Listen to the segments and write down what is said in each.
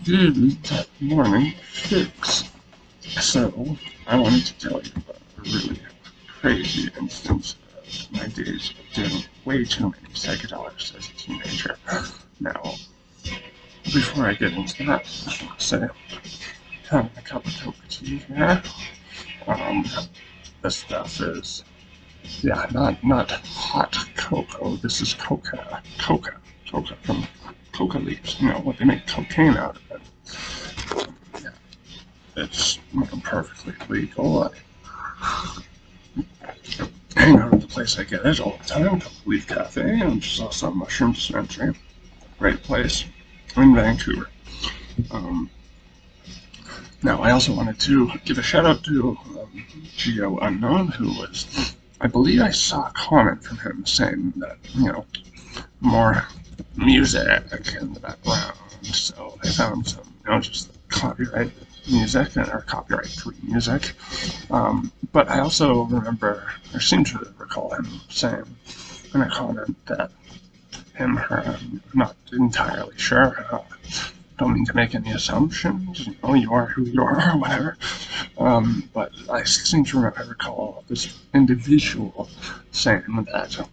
Good morning, fix. So, I wanted to tell you about a really crazy instance of my days of doing way too many psychedelics as a teenager. Now, before I get into that, I want to say, having a cup of cocoa tea here. Um, this stuff is, yeah, not hot cocoa. This is coca from coca leaves. You know what they make cocaine out of it. Yeah, it's perfectly legal. I hang out at the place I get it all the time, Leaf Cafe, and just also a mushroom dispensary. Great place in Vancouver. Um, Now, I also wanted to give a shout out to Geo Unknown, who was, I believe I saw a comment from him saying that, more music in the background. So I found some, just copyright music or copyright free music. But I also remember, or seem to recall him saying in a comment that him, her, I'm not entirely sure. Don't mean to make any assumptions. You are who you are, or whatever. But I seem to recall this individual saying that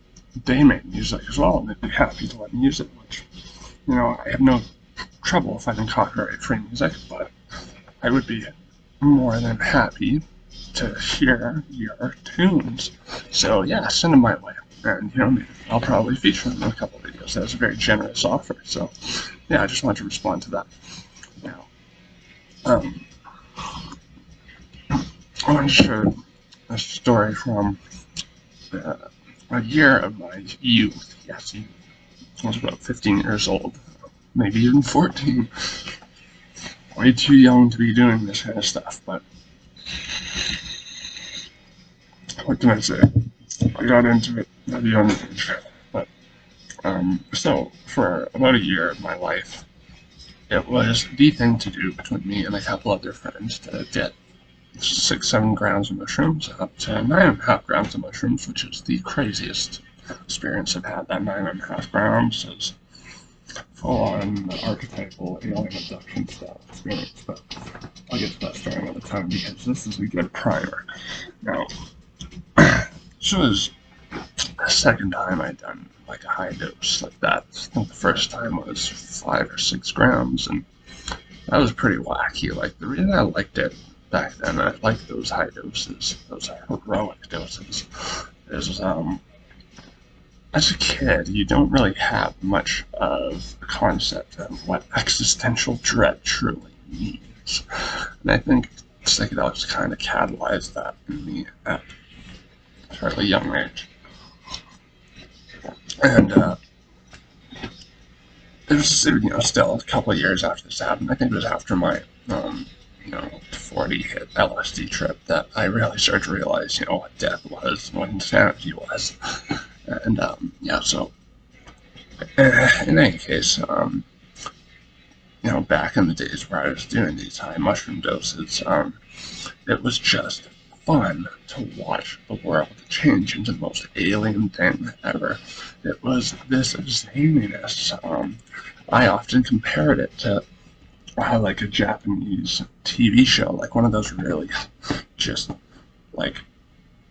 they make music as well, and they'd be happy to let me use it. Which, I have no trouble finding copyright-free music, but I would be more than happy to hear your tunes. So yeah, send them my way, and I'll probably feature them in a couple of videos. That's a very generous offer. So yeah, I just wanted to respond to that. Now, I want to share a story from uh, a year of my youth. Yes, youth. I was about 15 years old, maybe even 14. Way too young to be doing this kind of stuff, but what can I say? I got into it at a young age. But so for about a year of my life, it was the thing to do between me and a couple other friends to get 6, 7 grams of mushrooms up to 9.5 grams of mushrooms, which is the craziest experience I've had. That 9.5 grams is full-on archetypal alien abduction style experience, but I'll get to that story another time because this is a good primer. Now, this was the second time I'd done like a high dose like that. I think the first time was 5 or 6 grams, and that was pretty wacky. Like, the reason I liked it back then, I liked those high doses, those heroic doses, is as a kid, you don't really have much of a concept of what existential dread truly means. And I think psychedelics kind of catalyzed that in me at a fairly young age. And it was, still a couple of years after this happened. I think it was after my, 40 hit LSD trip that I really started to realize, what death was, what insanity was. And, so in any case, back in the days where I was doing these high mushroom doses, it was just fun to watch the world change into the most alien thing ever. It was this zaniness. I often compared it to like a Japanese TV show, like one of those really just like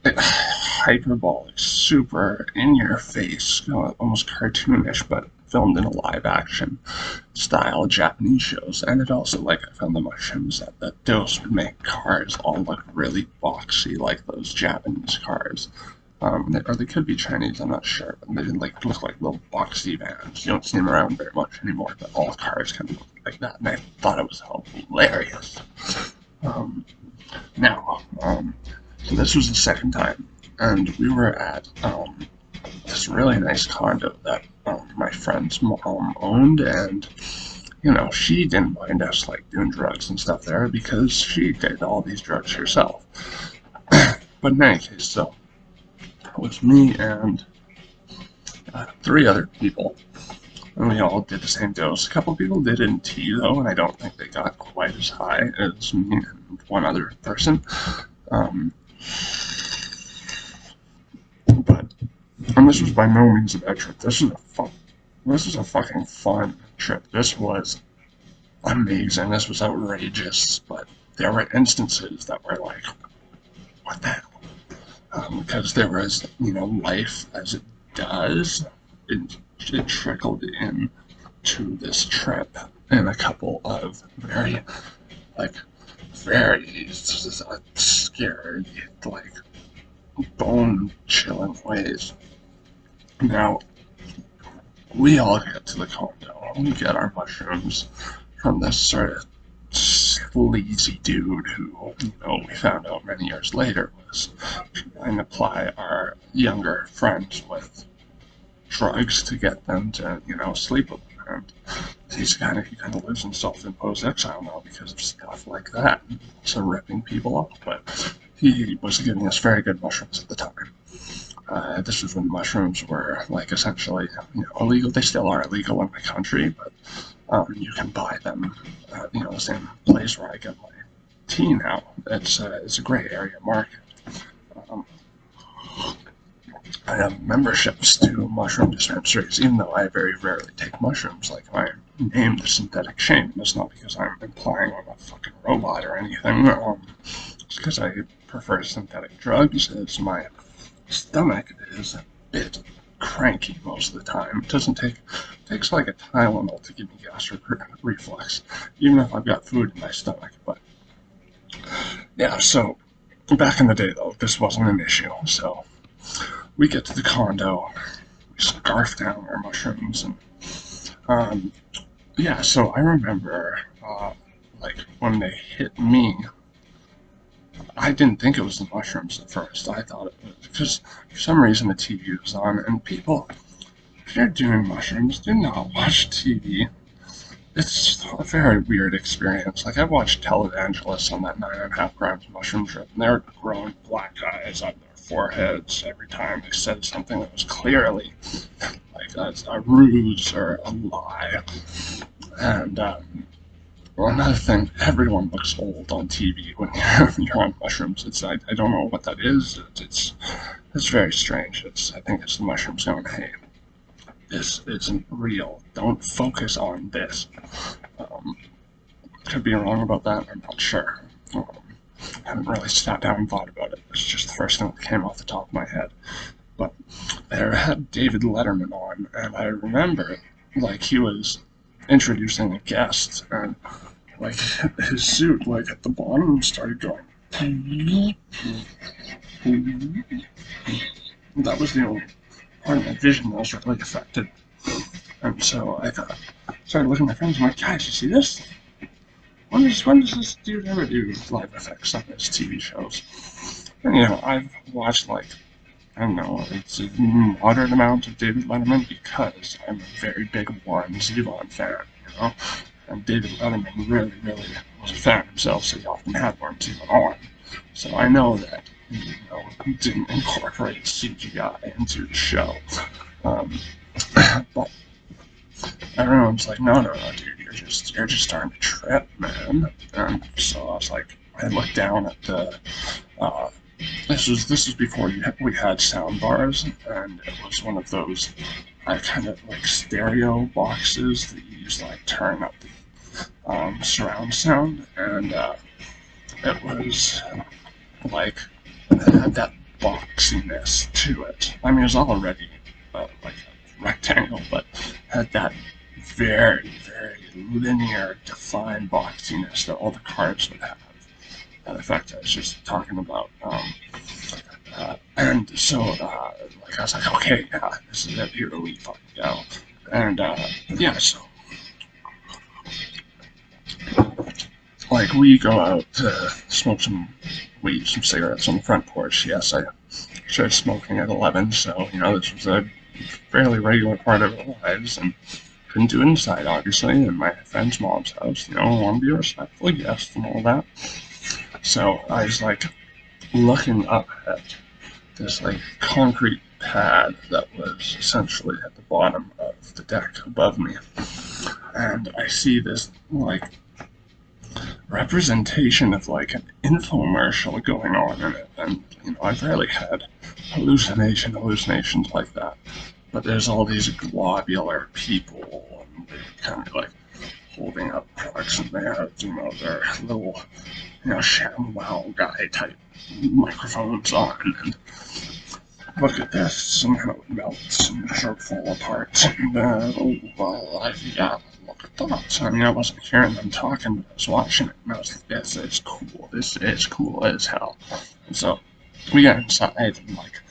hyperbolic, super in your face, almost cartoonish, but filmed in a live action style Japanese shows. And it also, like, I found the mushrooms that the dose would make cars all look really boxy, like those Japanese cars. Or they could be Chinese, I'm not sure, but they didn't look like little boxy vans. You don't see them around very much anymore, but all cars kind of look like that, and I thought it was hilarious. Um, now, so this was the second time, and we were at this really nice condo that my friend's mom owned, and she didn't mind us like doing drugs and stuff there because she did all these drugs herself. But in any case, so it was me and 3 other people, and we all did the same dose. A couple of people did it in tea though, and I don't think they got quite as high as me and one other person. Um, but and this was by no means a bad trip. This was a fucking fun trip. This was amazing. This was outrageous, but there were instances that were like, what the hell? Because there was, life as it does. It trickled in to this trip in a couple of very, very scary, bone-chilling ways. Now, we all get to the condo. We get our mushrooms from this sort of sleazy dude who, we found out many years later was trying to ply our younger friends with drugs to get them to, sleep with him. And he kind of lives in self-imposed exile now because of stuff like that. So ripping people off. But he was giving us very good mushrooms at the time. This was when mushrooms were essentially illegal. They still are illegal in my country, but you can buy them at the same place where I get my tea now. It's a gray area market. I have memberships to mushroom dispensaries, even though I very rarely take mushrooms. Like my name, the synthetic shame, it's not because I'm implying I'm a fucking robot or anything. It's because I prefer synthetic drugs, as my stomach is a bit cranky most of the time. It takes like a Tylenol to give me gastric reflux, even if I've got food in my stomach. But yeah, so back in the day though, this wasn't an issue. So we get to the condo, we scarf down our mushrooms, and yeah. So I remember when they hit me, I didn't think it was the mushrooms at first. I thought it was because for some reason the TV was on, and people, if you're doing mushrooms, do not watch TV. It's a very weird experience. Like, I've watched televangelists on that 9.5 grams mushroom trip, and they're growing black eyes on their foreheads every time they said something that was clearly a ruse or a lie. And well, another thing, everyone looks old on TV when you're on mushrooms. I don't know what that is. It's very strange. I think it's the mushrooms going, hey, this isn't real. Don't focus on this. Could be wrong about that. I'm not sure. I haven't really sat down and thought about it. It's just the first thing that came off the top of my head. But I had David Letterman on, and I remember he was introducing a guest, and his suit at the bottom started going. That was the only part of my vision that was really affected. And so I started looking at my friends. I'm like, guys, you see this? When does this dude ever do live effects on his TV shows? And I've watched I don't know, it's a moderate amount of David Letterman because I'm a very big Warren Zevon fan, And David Letterman really, really was a fan himself, so he often had Warren Zevon on. So I know that, he didn't incorporate CGI into the show. But everyone's like, no, dude, you're just starting to trip, man. And so I was I looked down at the, this was before we had sound bars, and it was one of those kind of stereo boxes that you use to turn up the surround sound, and it was it had that boxiness to it. I mean, it was already a rectangle, but had that very, very linear, defined boxiness that all the cars would have. That effect I was just talking about. And so, I was like, okay, yeah, this is it, here we fucking go. And, yeah, so, we go out to smoke some weed, some cigarettes on the front porch. Yes, I started smoking at 11, so, this was a fairly regular part of our lives, and couldn't do it inside, obviously, in my friend's mom's house, I want to be a respectful guest and all that. So I was looking up at this concrete pad that was essentially at the bottom of the deck above me, and I see this representation of an infomercial going on in it, and I've rarely had hallucinations like that, but there's all these globular people, and they kind of holding up products, and they had, their little, ShamWow guy type microphones on, and look at this, and how it melts and sort of fall apart, and yeah, look at that. I mean, I wasn't hearing them talking, but I was watching it, and I was like, this is cool as hell. And so, we got inside, and like,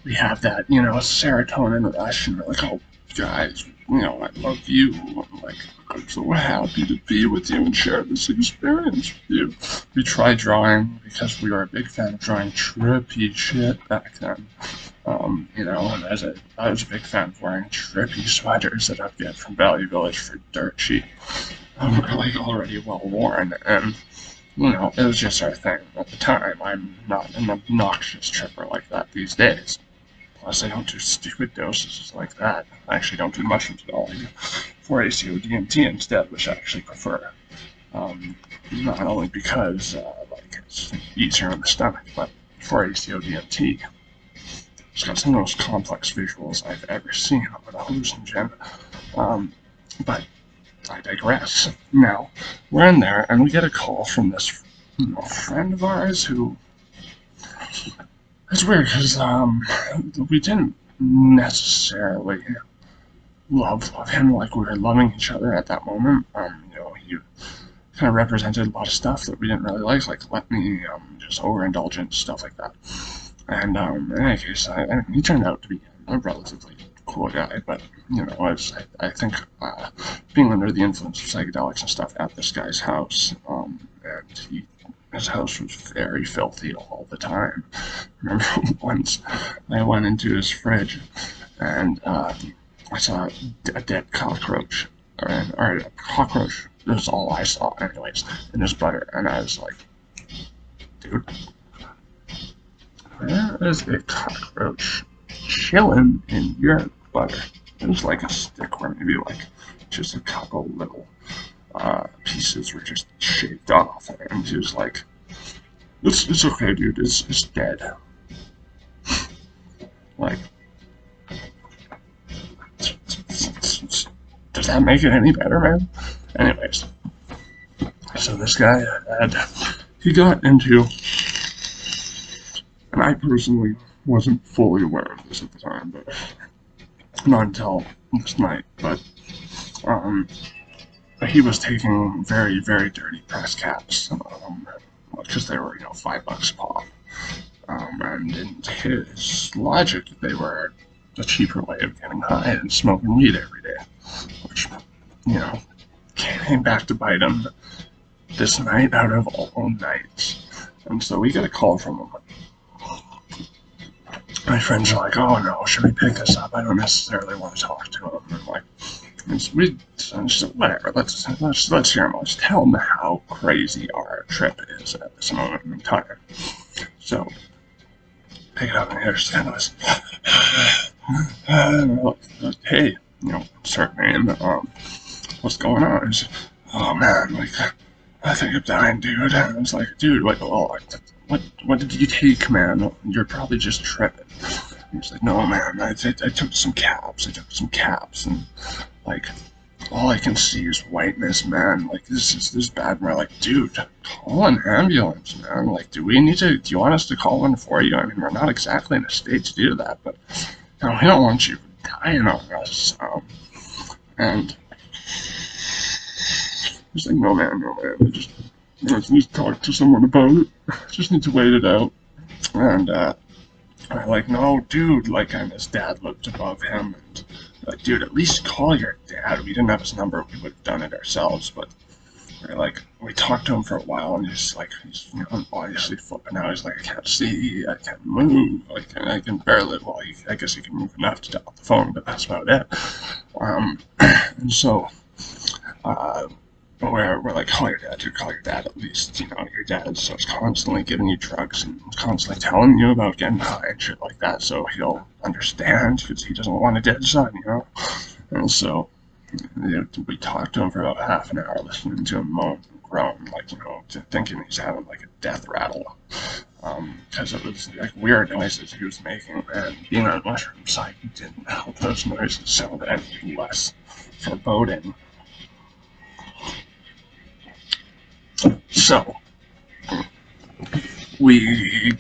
we have that, serotonin rush, and we're like, oh, guys, I love you. I'm so happy to be with you and share this experience with you. We tried drawing because we were a big fan of drawing trippy shit back then. And I was a big fan of wearing trippy sweaters that I'd get from Value Village for dirt cheap. Were like already well worn, and it was just our thing at the time. I'm not an obnoxious tripper like that these days. Plus, I don't do stupid doses like that. I actually don't do mushrooms at all. I do 4-ACO DMT instead, which I actually prefer. Not only because it's easier on the stomach, but 4-ACO DMT. It's got some of the most complex visuals I've ever seen on a hallucinogen. But I digress. Now, we're in there, and we get a call from this friend of ours who... It's weird, because we didn't necessarily love him like we were loving each other at that moment. He kind of represented a lot of stuff that we didn't really like let me just overindulge in stuff like that. And in any case, he turned out to be a relatively cool guy, but I think being under the influence of psychedelics and stuff at this guy's house, and his house was very filthy all the time. I remember once I went into his fridge and I saw a dead cockroach, or a cockroach. This is all I saw, anyways, in his butter, and I was like, dude, there is a cockroach chilling in your butter. It was like a stick, where maybe like just a couple little pieces were just shaved off, and he was like, it's okay, dude, it's dead. Like, does that make it any better, man? Anyways, so this guy he got into, and I personally wasn't fully aware of this at the time, but not until this night, but he was taking very, very dirty press caps, because they were, $5 a pop. And in his logic, they were a cheaper way of getting high and smoking weed every day, which, came back to bite him this night out of all nights. And so we get a call from him. My friends are like, oh no, should we pick this up? I don't necessarily want to talk to him. And like, whatever, let's hear him. Let's tell him how crazy our trip is at this moment in time. So, pick it up, and here's kind of this, hey, start name, what's going on? He's, oh man, like, I think I'm dying, dude. And I was like, dude, what did you take, man? You're probably just tripping. And he's like, no, man, I took some caps, and, like, all I can see is whiteness, man. Like, this is bad. And we're like, dude, call an ambulance, man. Like, do you want us to call one for you? I mean, we're not exactly in a state to do that, but, we don't want you dying on us. And he's like, no, man, I just need to talk to someone about it. Just need to wait it out. And, I'm like, no, dude, like, and his dad looked above him, and like, dude, at least call your dad. We didn't have his number, we would have done it ourselves, but we talked to him for a while, and he's obviously flipping out. He's like, I can't see, I can't move, like, I can barely, well, I guess he can move enough to dial the phone, but that's about it. And so, we're like, call your dad, dude, call your dad at least. Your dad is constantly giving you drugs and constantly telling you about getting high and shit like that, so he'll understand, because he doesn't want a dead son, And so, we talked to him for about half an hour, listening to him moan and groan, like, thinking he's having like a death rattle. Because it was like weird noises he was making, and being on mushrooms, didn't help those noises sound any less foreboding. So we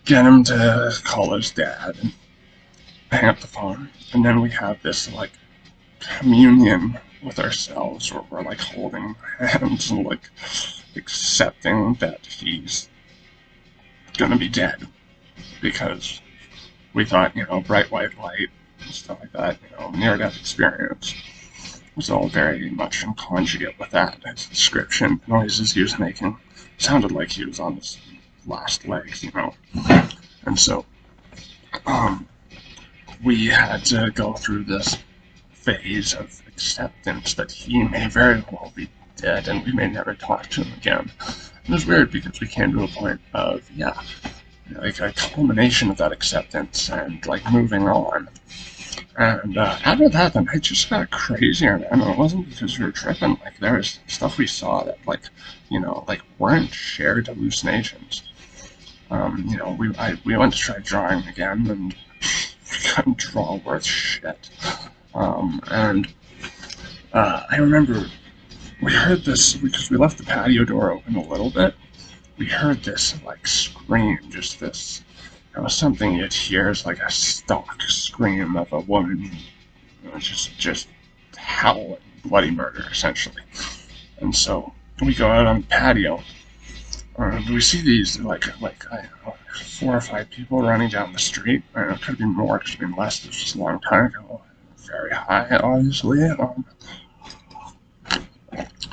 get him to call his dad and hang up the phone, and then we have this like communion with ourselves where we're like holding hands and like accepting that he's gonna be dead, because we thought, bright white light and stuff like that, near-death experience was all very much in conjugate with that. His description, the noises he was making, sounded like he was on his last legs, And so, we had to go through this phase of acceptance that he may very well be dead and we may never talk to him again. It was weird because we came to a point of, like a culmination of that acceptance and like moving on. And after that, the night just got crazier, and it wasn't because we were tripping. Like, there was stuff we saw that, like, weren't shared hallucinations. We went to try drawing again, and we couldn't draw worth shit. I remember we heard this, because we left the patio door open a little bit. We heard this, like, scream, just this. It was something you'd hear as like a stock scream of a woman, just howling bloody murder, essentially. And so we go out on the patio, and we see these like I don't know, 4 or 5 people running down the street. I don't know, it could have been more, it could have been less. This was a long time ago. Very high, obviously.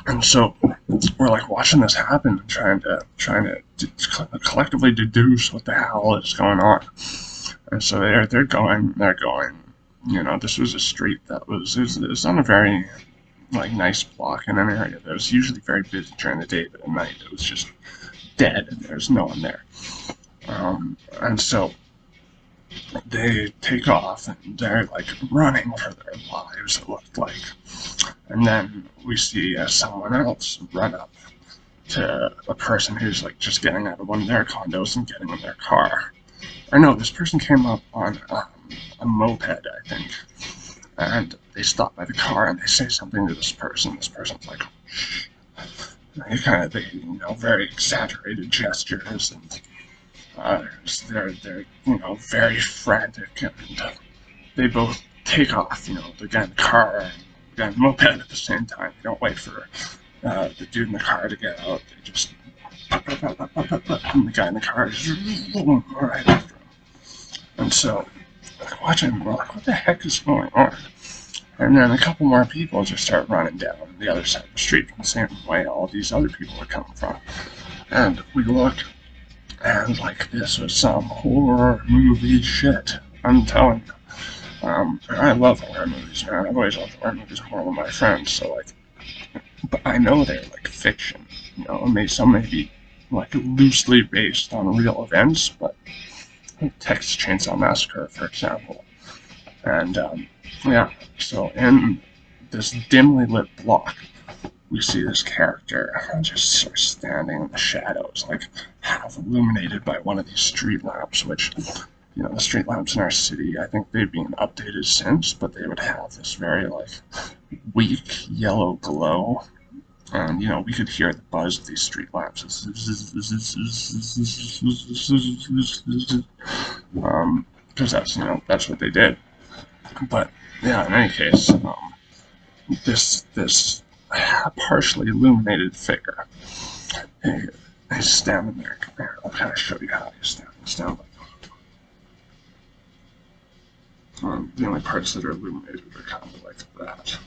And so we're like watching this happen, trying to collectively deduce what the hell is going on. And so they're going. This was a street that was on a very like nice block in an area that was usually very busy during the day, but at night it was just dead and there's no one there. And so they take off and they're like running for their lives, it looked like. And then we see someone else run up to a person who's like just getting out of one of their condos and getting in their car. Or no, this person came up on a moped, I think. And they stop by the car and they say something to this person. This person's like, shh. They very exaggerated gestures, and they're very frantic, and they both take off. The guy in the car and the guy in the moped at the same time. They don't wait for the dude in the car to get out. They just and the guy in the car is right after him. And so, watching, we're like, what the heck is going on? And then a couple more people just start running down the other side of the street from the same way all these other people are coming from. And we look, and like this was some horror movie shit. I'm telling you. I love horror movies, man. I've always loved horror movies more than my friends, so like, but I know they're like fiction, and some may be like loosely based on real events, but Texas Chainsaw Massacre, for example. And so in this dimly lit block, we see this character just sort of standing in the shadows, like half illuminated by one of these street lamps, which, the street lamps in our city, I think they've been updated since, but they would have this very, like, weak yellow glow. And, we could hear the buzz of these street lamps. Because that's what they did. But, yeah, in any case, this partially illuminated figure, he's standing there. I'll kind of show you how he's standing. He's standing like, the only parts that are illuminated are kind of like that.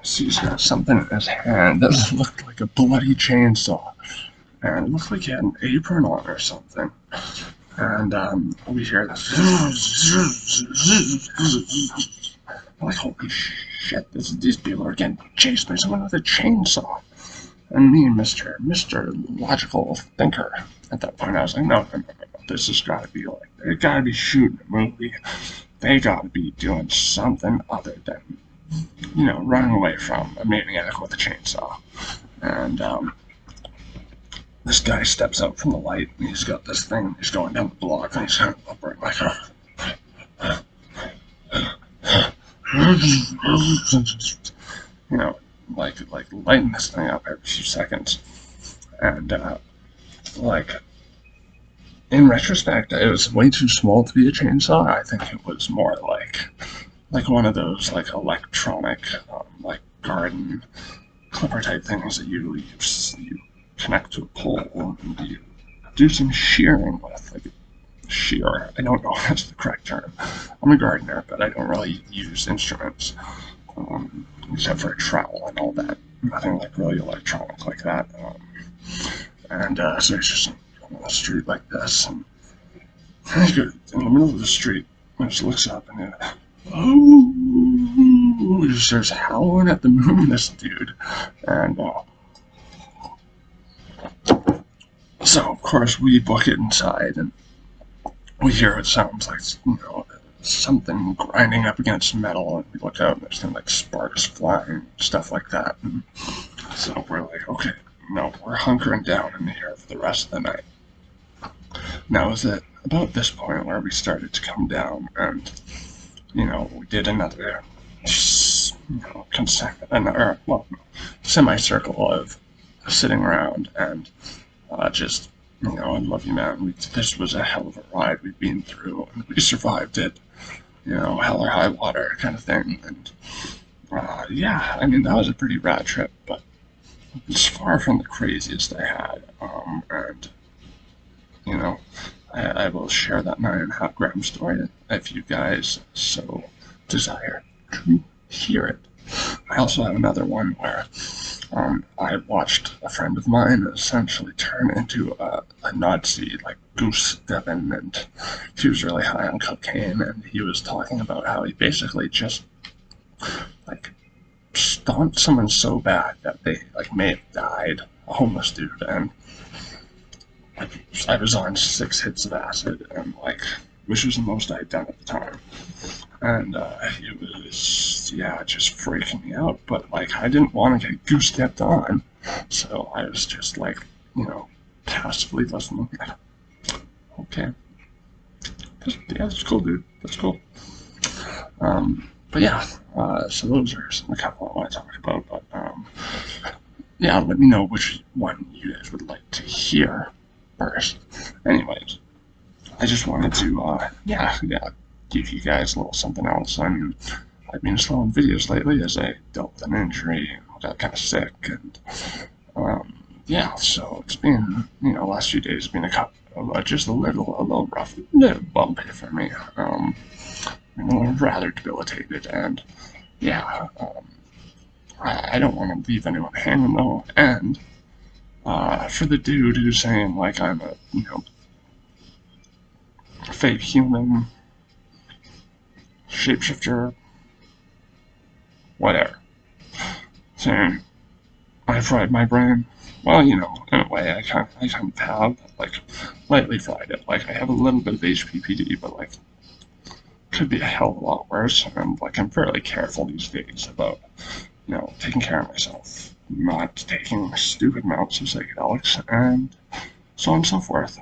See, he's got something in his hand that looked like a bloody chainsaw, and it looked like he had an apron on or something. And we hear this. I'm like, holy shit! These people are getting chased by someone with a chainsaw. And me and Mr. Logical Thinker, at that point, I was like, no. This has got to be like, they got to be shooting a movie. They got to be doing something other than, running away from a maniac with a chainsaw. And this guy steps out from the light, and he's got this thing. He's going down the block, and he's kind of upright like, like lighting this thing up every few seconds. And like in retrospect, it was way too small to be a chainsaw. I think it was more like one of those like electronic like garden clipper type things that you connect to a pole and you do some shearing with, like shear. I don't know if that's the correct term. I'm a gardener, but I don't really use instruments except for a trowel and all that. Nothing like really electronic like that. So it's just on the street like this, and I go in the middle of the street, and just looks up and he just starts howling at the moon, this dude, and so of course we book it inside, and we hear what sounds like, something grinding up against metal, and we look out and there's things like sparks flying, stuff like that. And so we're like, okay, no, we're hunkering down in here for the rest of the night. Now, it was at about this point where we started to come down, and we did another, semicircle of sitting around and just, I love you, man. This was a hell of a ride we've been through, and we survived it, hell or high water kind of thing. And yeah, I mean, that was a pretty rad trip, but it's far from the craziest I had. And I will share that 9.5 gram story if you guys so desire to hear it. I also have another one where I watched a friend of mine essentially turn into a Nazi, like goose stepping, and he was really high on cocaine, and he was talking about how he basically just like stomped someone so bad that they like may have died, a homeless dude, and I was on 6 hits of acid, and which was the most I'd done at the time. And it was, yeah, just freaking me out. But I didn't want to get goose stepped on, so I was just passively listening. Okay, yeah, that's cool, dude. That's cool. But yeah, so those are a couple I want to talk about. But yeah, let me know which one you guys would like to hear first. Anyways, I just wanted to, yeah, give you guys a little something else. I mean, I've been slow on videos lately as I dealt with an injury and got kind of sick, and yeah, so it's been, last few days have been a couple of just a little rough, a little bumpy for me. Rather debilitated, and yeah, I don't want to leave anyone hanging though, and for the dude who's saying I'm a fake human, shapeshifter, whatever, saying I fried my brain. Well, in a way, I kind of have lightly fried it. I have a little bit of HPPD, but could be a hell of a lot worse. And I'm fairly careful these days about taking care of myself, not taking stupid amounts of psychedelics, and so on and so forth.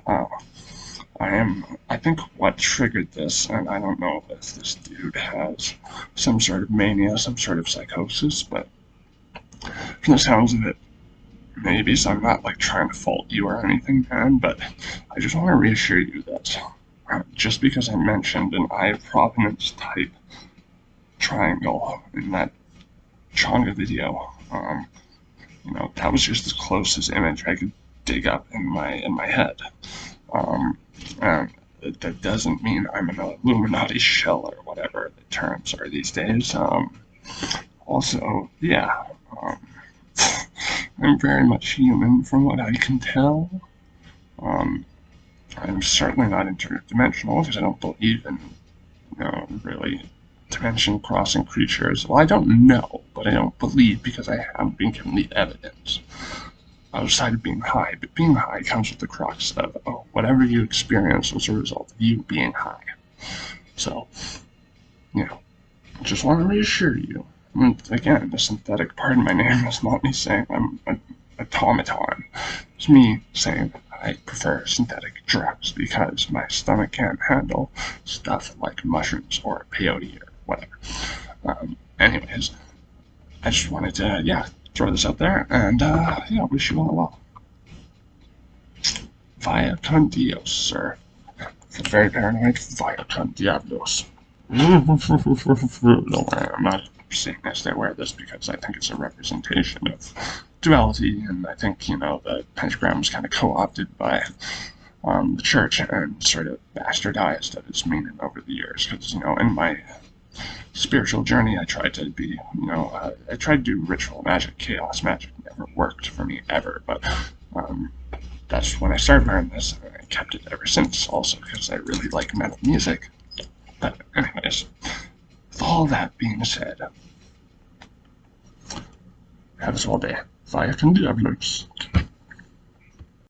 I think what triggered this, and I don't know if this dude has some sort of mania, some sort of psychosis, but from the sounds of it, maybe, so I'm not trying to fault you or anything, man, but I just want to reassure you that just because I mentioned an eye provenance type triangle in that Chonga video, that was just the closest image I could dig up in my head. And that doesn't mean I'm an Illuminati shell or whatever the terms are these days. Also, yeah, I'm very much human from what I can tell. I'm certainly not interdimensional because I don't believe in, really dimension-crossing creatures. Well, I don't know, but I don't believe because I haven't been given the evidence outside of being high. But being high comes with the crux of, whatever you experience was a result of you being high. So, just want to reassure you. And again, the synthetic part of my name is not me saying I'm an automaton. It's me saying I prefer synthetic drugs because my stomach can't handle stuff like mushrooms or peyote or whatever. Anyways, I just wanted to, throw this out there, and, wish you all well. Vaya con Dios, sir. Very paranoid. Vaya con Diablos. No, I'm not saying this. They wear this because I think it's a representation of duality, and I think, the pentagram was kind of co-opted by the church and sort of bastardized at its meaning over the years. Because, in my spiritual journey, I tried to be, I tried to do ritual magic. Chaos magic never worked for me ever, but that's when I started wearing this, and I kept it ever since, also because I really like metal music. But anyways, with all that being said, have a swell day. Vaya con Diablos.